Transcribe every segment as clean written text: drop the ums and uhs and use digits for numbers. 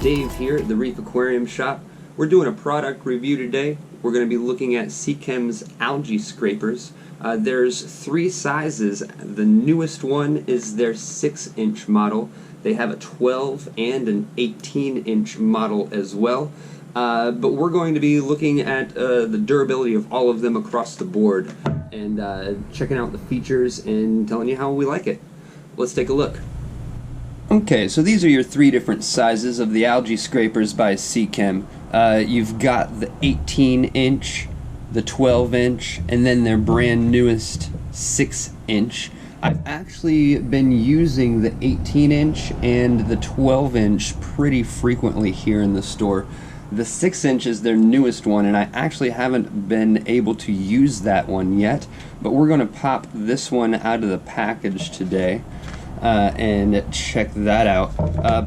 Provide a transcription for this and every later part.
Dave here at the Reef Aquarium Shop. We're doing a product review today. We're going to be looking at Seachem's Algae Scrapers. There's 3 sizes. The newest one is their 6-inch model. They have a 12 and an 18-inch model as well. But we're going to be looking at the durability of all of them across the board and checking out the features and telling you how we like it. Let's take a look. Okay, so these are your 3 different sizes of the Algae Scrapers by Seachem. You've got the 18-inch, the 12-inch, and then their brand newest 6-inch. I've actually been using the 18-inch and the 12-inch pretty frequently here in the store. The 6-inch is their newest one, and I actually haven't been able to use that one yet, but we're going to pop this one out of the package today and check that out.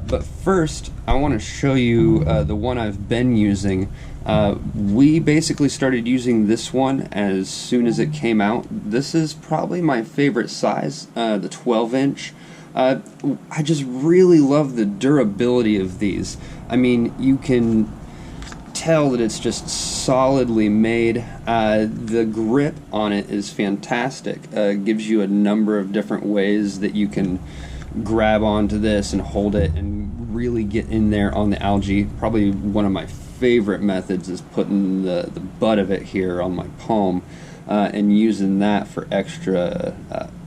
But first, I want to show you the one I've been using. We basically started using this one as soon as it came out. This is probably my favorite size, the 12-inch. I just really love the durability of these. I mean, you can tell that it's just solidly made. The grip on it is fantastic. Gives you a number of different ways that you can grab onto this and hold it and really get in there on the algae. Probably one of my favorite methods is putting the butt of it here on my palm and using that for extra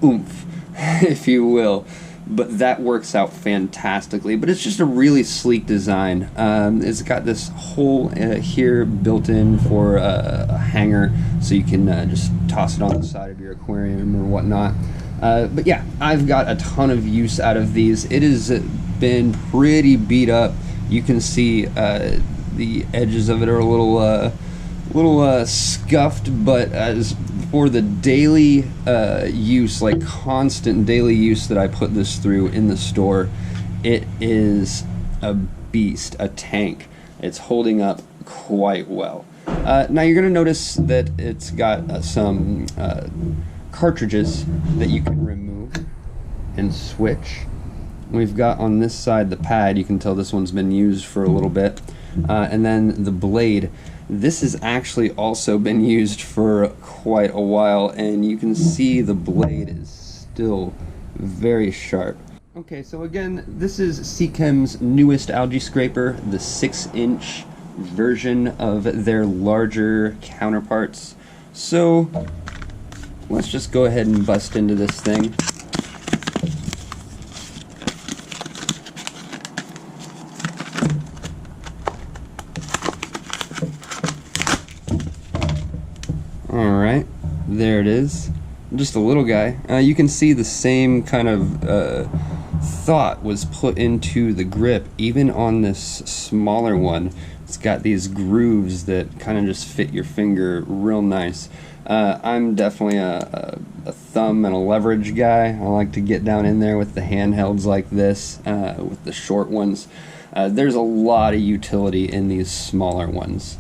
oomph, if you will. But that works out fantastically. But it's just a really sleek design. It's got this hole here built in for a hanger, so you can just toss it on the side of your aquarium or whatnot. But yeah, I've got a ton of use out of these. It has been pretty beat up. You can see the edges of it are a little scuffed, but as for the daily use, like constant daily use that I put this through in the store, it is a beast, a tank. It's holding up quite well. Now you're going to notice that it's got some cartridges that you can remove and switch. We've got on this side the pad. You can tell this one's been used for a little bit. And then the blade. This has actually also been used for quite a while, and you can see the blade is still very sharp. Okay, so again, this is Seachem's newest algae scraper, the 6-inch version of their larger counterparts. So let's just go ahead and bust into this thing. Alright, there it is. Just a little guy. You can see the same kind of thought was put into the grip, even on this smaller one. It's got these grooves that kind of just fit your finger real nice. I'm definitely a thumb and a leverage guy. I like to get down in there with the handhelds like this, with the short ones. There's a lot of utility in these smaller ones.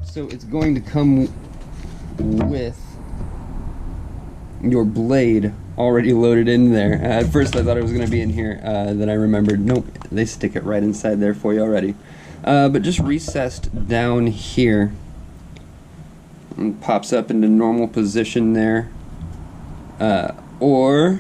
So it's going to come with your blade already loaded in there. At first I thought it was going to be in here, then I remembered, nope, they stick it right inside there for you already. But just recessed down here, and pops up into normal position there, or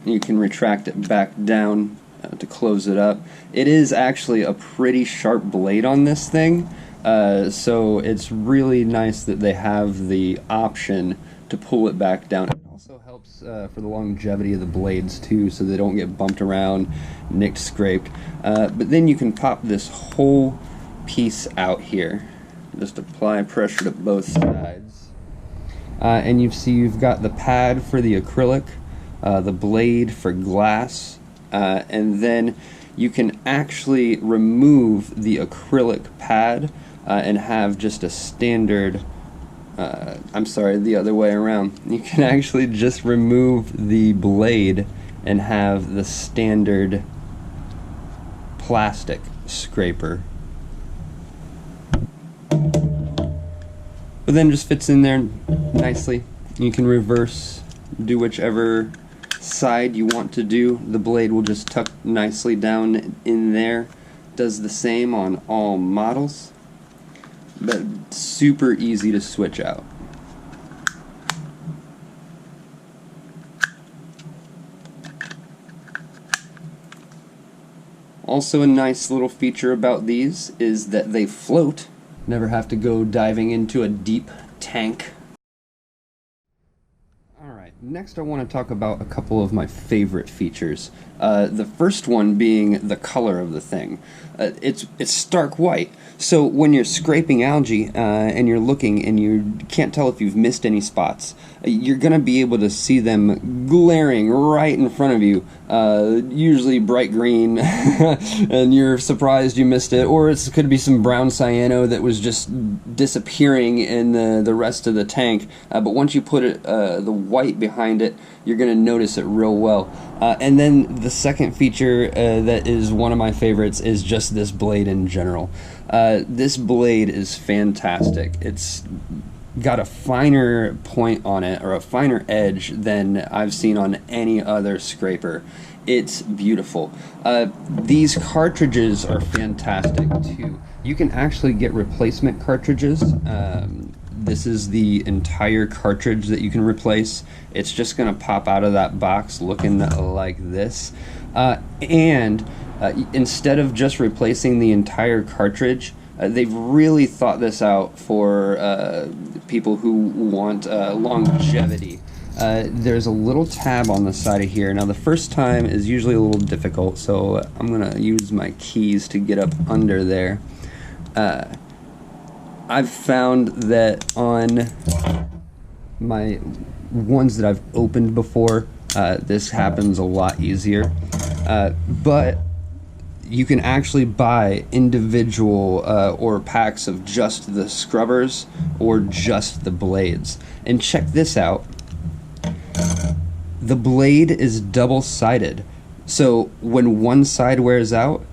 you can retract it back down to close it up. It is actually a pretty sharp blade on this thing. So it's really nice that they have the option to pull it back down. It also helps for the longevity of the blades too, so they don't get bumped around, nicked, scraped. But then you can pop this whole piece out here. Just apply pressure to both sides. And you see you've got the pad for the acrylic, the blade for glass, and then you can actually remove the acrylic pad and have just a standard, I'm sorry, the other way around. You can actually just remove the blade and have the standard plastic scraper. But then just fits in there nicely. You can reverse, do whichever side you want to do, the blade will just tuck nicely down in there. Does the same on all models, but super easy to switch out. Also, a nice little feature about these is that they float. Never have to go diving into a deep tank. Alright, next I want to talk about a couple of my favorite features. The first one being the color of the thing. It's stark white, so when you're scraping algae and you're looking and you can't tell if you've missed any spots, you're going to be able to see them glaring right in front of you, usually bright green, and you're surprised you missed it, or it could be some brown cyano that was just disappearing in the rest of the tank, but once you put it, the white behind it, you're going to notice it real well. And then the second feature that is one of my favorites is just this blade in general. This blade is fantastic. It's got a finer point on it, or a finer edge, than I've seen on any other scraper. It's beautiful. These cartridges are fantastic too. You can actually get replacement cartridges. This is the entire cartridge that you can replace. It's just going to pop out of that box looking like this. Instead of just replacing the entire cartridge, they've really thought this out for people who want longevity. There's a little tab on the side of here. Now the first time is usually a little difficult, so I'm going to use my keys to get up under there. I've found that on my ones that I've opened before, this happens a lot easier. But you can actually buy individual or packs of just the scrubbers or just the blades. And check this out. The blade is double-sided. So when one side wears out,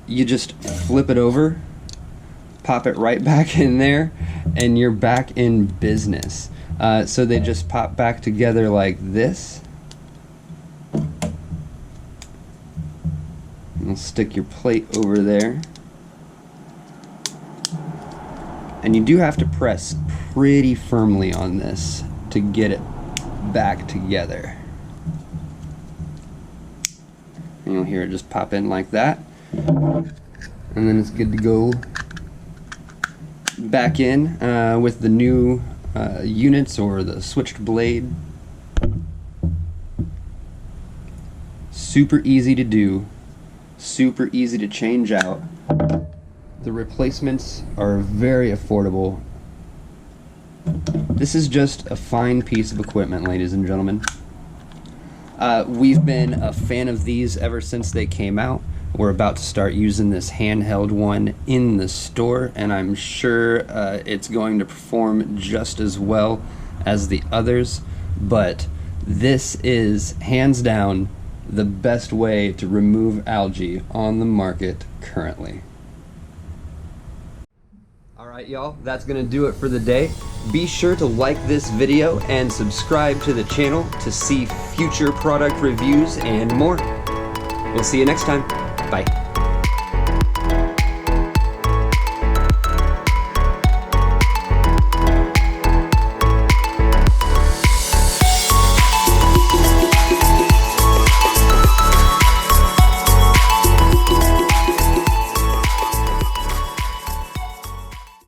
you just flip it over, pop it right back in there, and you're back in business. So they just pop back together like this. You'll stick your plate over there. And you do have to press pretty firmly on this to get it back together. And you'll hear it just pop in like that. And then it's good to go back in with the new units or the switched blade. Super easy to do, super easy to change out. The replacements are very affordable. This is just a fine piece of equipment, ladies and gentlemen. We've been a fan of these ever since they came out. We're about to start using this handheld one in the store, and I'm sure it's going to perform just as well as the others, but this is hands down the best way to remove algae on the market currently. Alright y'all, that's gonna do it for the day. Be sure to like this video and subscribe to the channel to see future product reviews and more. We'll see you next time. Bye.